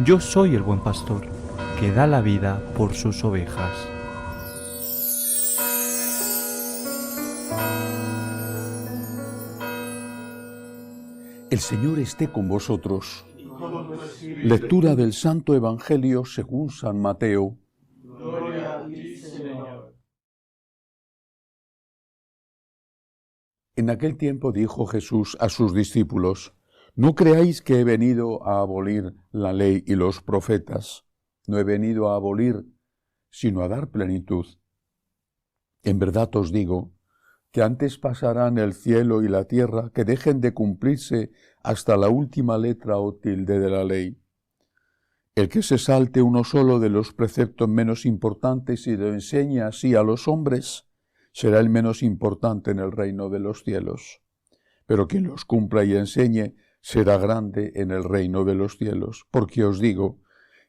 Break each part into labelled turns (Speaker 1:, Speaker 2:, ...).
Speaker 1: Yo soy el buen pastor, que da la vida por sus ovejas.
Speaker 2: El Señor esté con vosotros. Lectura del Santo Evangelio según San Mateo.
Speaker 3: Gloria a ti, Señor.
Speaker 2: En aquel tiempo dijo Jesús a sus discípulos: No creáis que he venido a abolir la ley y los profetas. No he venido a abolir, sino a dar plenitud. En verdad os digo que antes pasarán el cielo y la tierra que dejen de cumplirse hasta la última letra o tilde de la ley. El que se salte uno solo de los preceptos menos importantes y lo enseñe así a los hombres, será el menos importante en el reino de los cielos. Pero quien los cumpla y enseñe será grande en el reino de los cielos. Porque os digo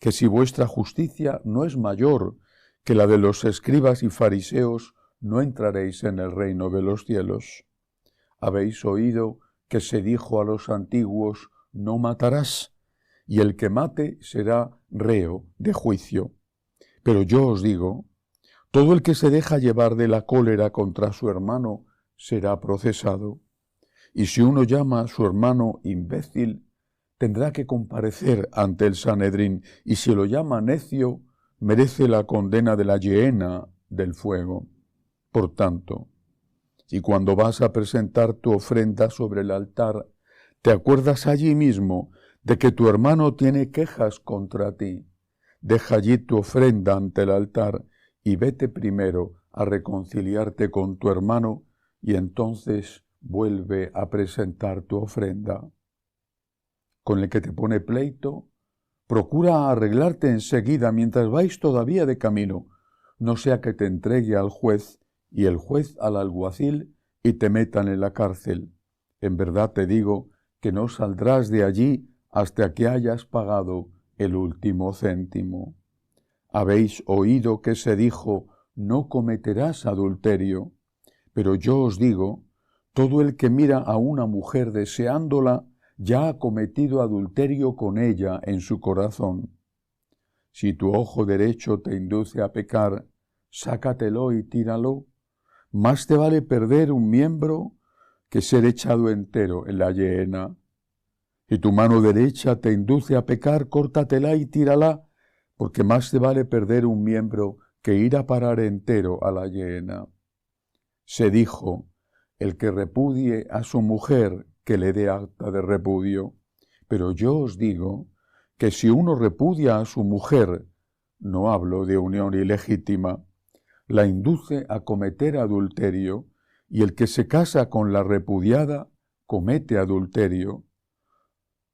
Speaker 2: que si vuestra justicia no es mayor que la de los escribas y fariseos, no entraréis en el reino de los cielos. Habéis oído que se dijo a los antiguos: no matarás, y el que mate será reo de juicio. Pero yo os digo, todo el que se deja llevar de la cólera contra su hermano será procesado. Y si uno llama a su hermano imbécil, tendrá que comparecer ante el Sanedrín, y si lo llama necio, merece la condena de la hiena del fuego. Por tanto, y cuando vas a presentar tu ofrenda sobre el altar, te acuerdas allí mismo de que tu hermano tiene quejas contra ti. Deja allí tu ofrenda ante el altar y vete primero a reconciliarte con tu hermano, y entonces vuelve a presentar tu ofrenda. Con el que te pone pleito, procura arreglarte enseguida mientras vais todavía de camino, no sea que te entregue al juez y el juez al alguacil y te metan en la cárcel. En verdad te digo que no saldrás de allí hasta que hayas pagado el último céntimo. Habéis oído que se dijo: no cometerás adulterio. Pero yo os digo, todo el que mira a una mujer deseándola, ya ha cometido adulterio con ella en su corazón. Si tu ojo derecho te induce a pecar, sácatelo y tíralo. Más te vale perder un miembro que ser echado entero en la hiena. Si tu mano derecha te induce a pecar, córtatela y tírala, porque más te vale perder un miembro que ir a parar entero a la hiena. Se dijo: el que repudie a su mujer, que le dé acta de repudio. Pero yo os digo que si uno repudia a su mujer, no hablo de unión ilegítima, la induce a cometer adulterio, y el que se casa con la repudiada comete adulterio.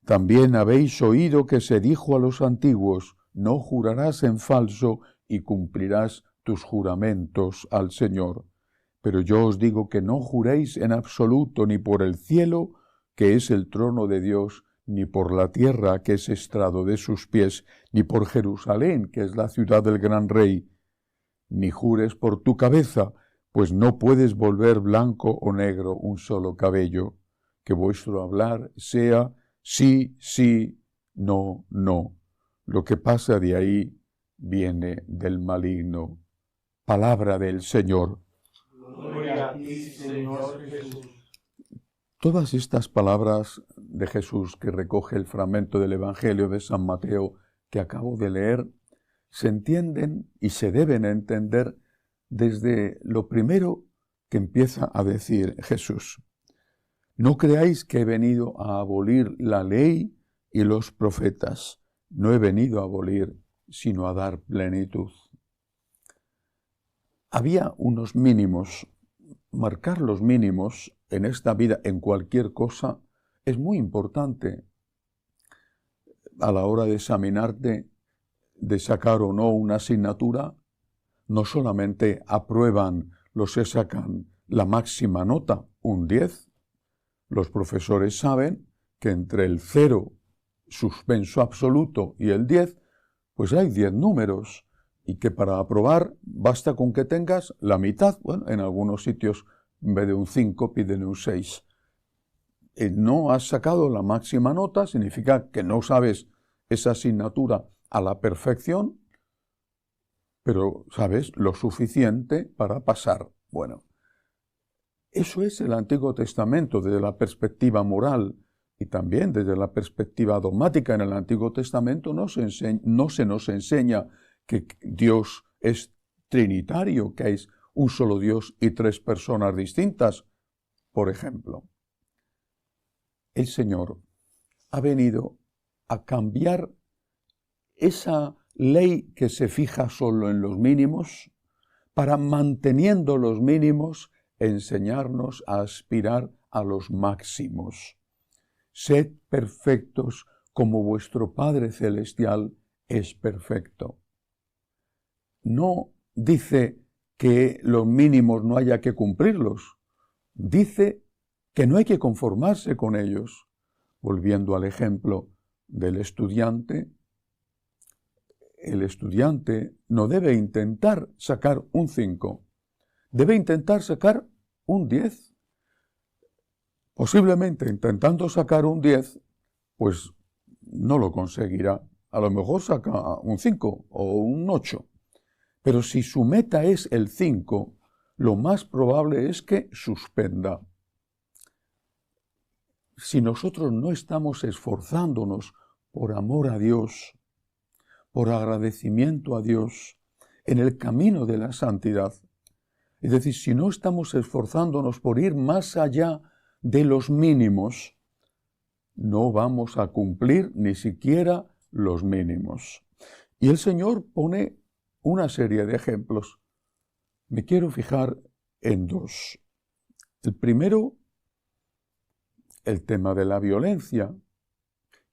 Speaker 2: También habéis oído que se dijo a los antiguos: no jurarás en falso y cumplirás tus juramentos al Señor. Pero yo os digo que no juréis en absoluto ni por el cielo, que es el trono de Dios, ni por la tierra, que es estrado de sus pies, ni por Jerusalén, que es la ciudad del gran rey. Ni jures por tu cabeza, pues no puedes volver blanco o negro un solo cabello. Que vuestro hablar sea sí, sí, no, no. Lo que pasa de ahí viene del maligno. Palabra del Señor.
Speaker 3: Gloria a ti, Señor Jesús.
Speaker 2: Todas estas palabras de Jesús que recoge el fragmento del Evangelio de San Mateo que acabo de leer, se entienden y se deben entender desde lo primero que empieza a decir Jesús. No creáis que he venido a abolir la ley y los profetas. No he venido a abolir, sino a dar plenitud. Había unos mínimos. Marcar los mínimos en esta vida, en cualquier cosa, es muy importante. A la hora de examinarte, de sacar o no una asignatura, no solamente aprueban los que sacan la máxima nota, un 10. Los profesores saben que entre el 0, suspenso absoluto, y el 10, pues hay 10 números, y que para aprobar basta con que tengas la mitad. Bueno, en algunos sitios en vez de un 5 piden un 6. No has sacado la máxima nota, significa que no sabes esa asignatura a la perfección, pero, ¿sabes?, lo suficiente para pasar. Bueno, eso es el Antiguo Testamento desde la perspectiva moral y también desde la perspectiva dogmática. En el Antiguo Testamento no se nos enseña que Dios es trinitario, que hay un solo Dios y tres personas distintas, por ejemplo. El Señor ha venido a cambiar esa ley que se fija solo en los mínimos para, manteniendo los mínimos, enseñarnos a aspirar a los máximos. Sed perfectos como vuestro Padre Celestial es perfecto. No dice que los mínimos no haya que cumplirlos. Dice que no hay que conformarse con ellos. Volviendo al ejemplo del estudiante, el estudiante no debe intentar sacar un 5, debe intentar sacar un 10. Posiblemente intentando sacar un 10, pues no lo conseguirá. A lo mejor saca un 5 o un 8. Pero si su meta es el 5, lo más probable es que suspenda. Si nosotros no estamos esforzándonos por amor a Dios, por agradecimiento a Dios, en el camino de la santidad, es decir, si no estamos esforzándonos por ir más allá de los mínimos, no vamos a cumplir ni siquiera los mínimos. Y el Señor pone una serie de ejemplos. Me quiero fijar en dos. El primero, el tema de la violencia,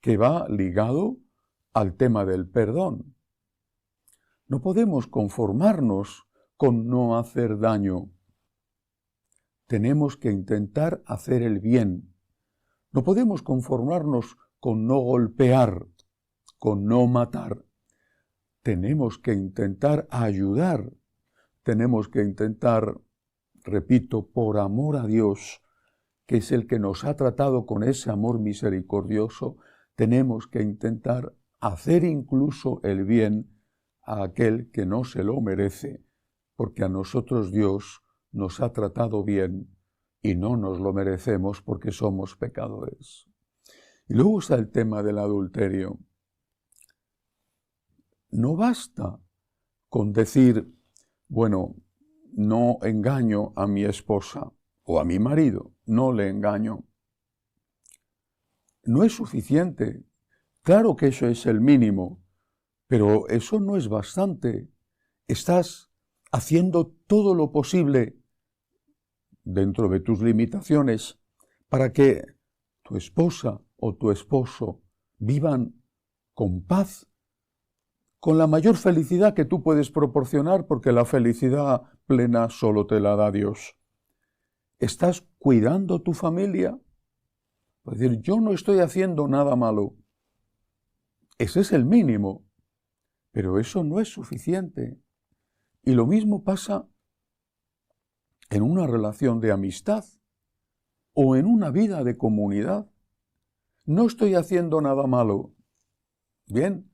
Speaker 2: que va ligado al tema del perdón. No podemos conformarnos con no hacer daño. Tenemos que intentar hacer el bien. No podemos conformarnos con no golpear, con no matar. Tenemos que intentar ayudar. Tenemos que intentar, repito, por amor a Dios, que es el que nos ha tratado con ese amor misericordioso, tenemos que intentar hacer incluso el bien a aquel que no se lo merece, porque a nosotros Dios nos ha tratado bien y no nos lo merecemos porque somos pecadores. Y luego está el tema del adulterio. No basta con decir, bueno, no engaño a mi esposa o a mi marido, no le engaño. No es suficiente. Claro que eso es el mínimo, pero eso no es bastante. Estás haciendo todo lo posible dentro de tus limitaciones para que tu esposa o tu esposo vivan con paz, con la mayor felicidad que tú puedes proporcionar, porque la felicidad plena solo te la da Dios. ¿Estás cuidando tu familia? Es decir, yo no estoy haciendo nada malo. Ese es el mínimo, pero eso no es suficiente. Y lo mismo pasa en una relación de amistad o en una vida de comunidad. No estoy haciendo nada malo. Bien,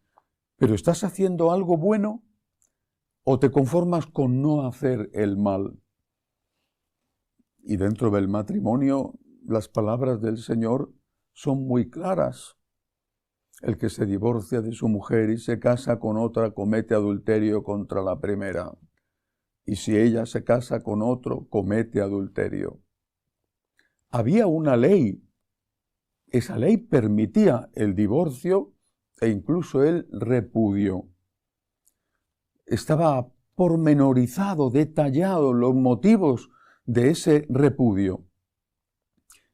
Speaker 2: pero ¿estás haciendo algo bueno o te conformas con no hacer el mal? Y dentro del matrimonio, las palabras del Señor son muy claras. El que se divorcia de su mujer y se casa con otra comete adulterio contra la primera. Y si ella se casa con otro, comete adulterio. Había una ley. Esa ley permitía el divorcio e incluso el repudio. Estaba pormenorizado, detallado los motivos de ese repudio.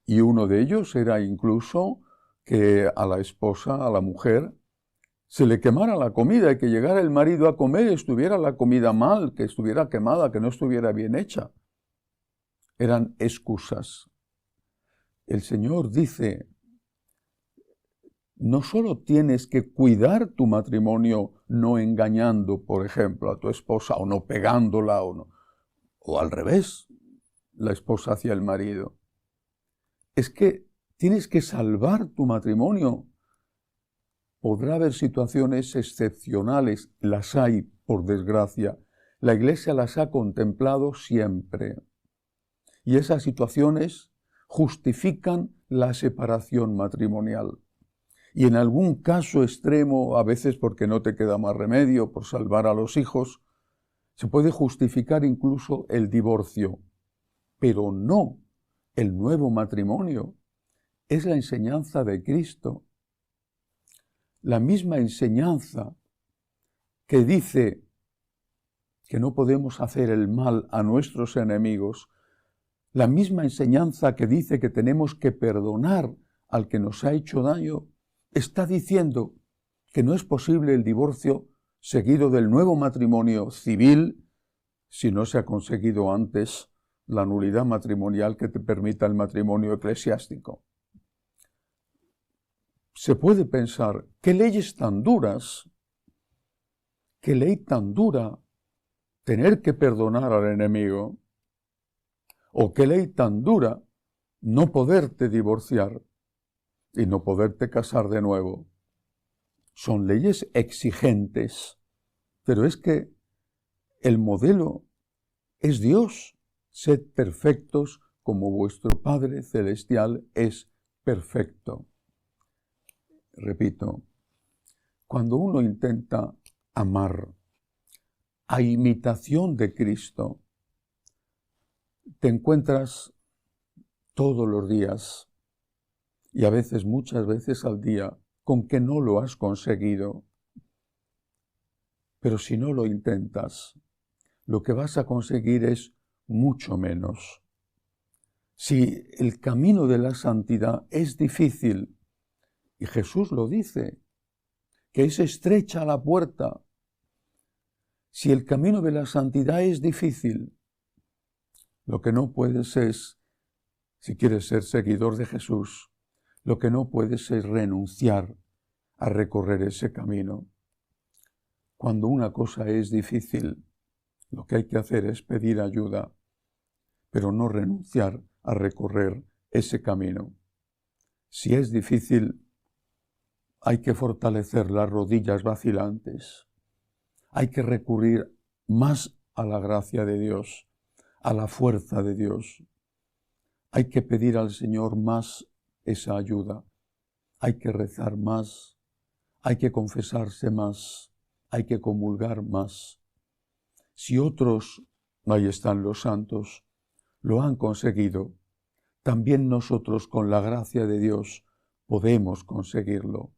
Speaker 2: Y uno de ellos era incluso que a la esposa, a la mujer, se le quemara la comida y que llegara el marido a comer y estuviera la comida mal, que estuviera quemada, que no estuviera bien hecha. Eran excusas. El Señor dice, no solo tienes que cuidar tu matrimonio no engañando, por ejemplo, a tu esposa o no pegándola o al revés, la esposa hacia el marido. Es que tienes que salvar tu matrimonio podrá haber situaciones excepcionales, las hay, por desgracia. La Iglesia las ha contemplado siempre. Y esas situaciones justifican la separación matrimonial. Y en algún caso extremo, a veces porque no te queda más remedio, por salvar a los hijos, se puede justificar incluso el divorcio, pero no el nuevo matrimonio. Es la enseñanza de Cristo. La misma enseñanza que dice que no podemos hacer el mal a nuestros enemigos, la misma enseñanza que dice que tenemos que perdonar al que nos ha hecho daño, está diciendo que no es posible el divorcio seguido del nuevo matrimonio civil si no se ha conseguido antes la nulidad matrimonial que te permita el matrimonio eclesiástico. Se puede pensar, ¿qué leyes tan duras? ¿Qué ley tan dura tener que perdonar al enemigo? ¿O qué ley tan dura no poderte divorciar y no poderte casar de nuevo? Son leyes exigentes, pero es que el modelo es Dios. Sed perfectos como vuestro Padre Celestial es perfecto. Repito, cuando uno intenta amar a imitación de Cristo, te encuentras todos los días y a veces, muchas veces al día, con que no lo has conseguido. Pero si no lo intentas, lo que vas a conseguir es mucho menos. Si el camino de la santidad es difícil, y Jesús lo dice, que es estrecha la puerta, si el camino de la santidad es difícil, lo que no puedes es, si quieres ser seguidor de Jesús, lo que no puedes es renunciar a recorrer ese camino. Cuando una cosa es difícil, lo que hay que hacer es pedir ayuda, pero no renunciar a recorrer ese camino. Si es difícil, hay que fortalecer las rodillas vacilantes. Hay que recurrir más a la gracia de Dios, a la fuerza de Dios. Hay que pedir al Señor más esa ayuda. Hay que rezar más. Hay que confesarse más. Hay que comulgar más. Si otros, ahí están los santos, lo han conseguido, también nosotros con la gracia de Dios podemos conseguirlo.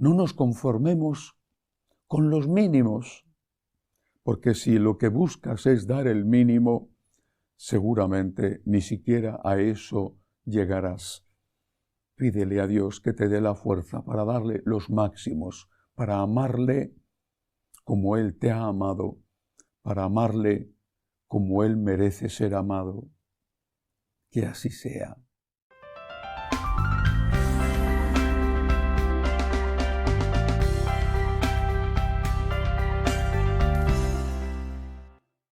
Speaker 2: No nos conformemos con los mínimos, porque si lo que buscas es dar el mínimo, seguramente ni siquiera a eso llegarás. Pídele a Dios que te dé la fuerza para darle los máximos, para amarle como Él te ha amado, para amarle como Él merece ser amado. Que así sea.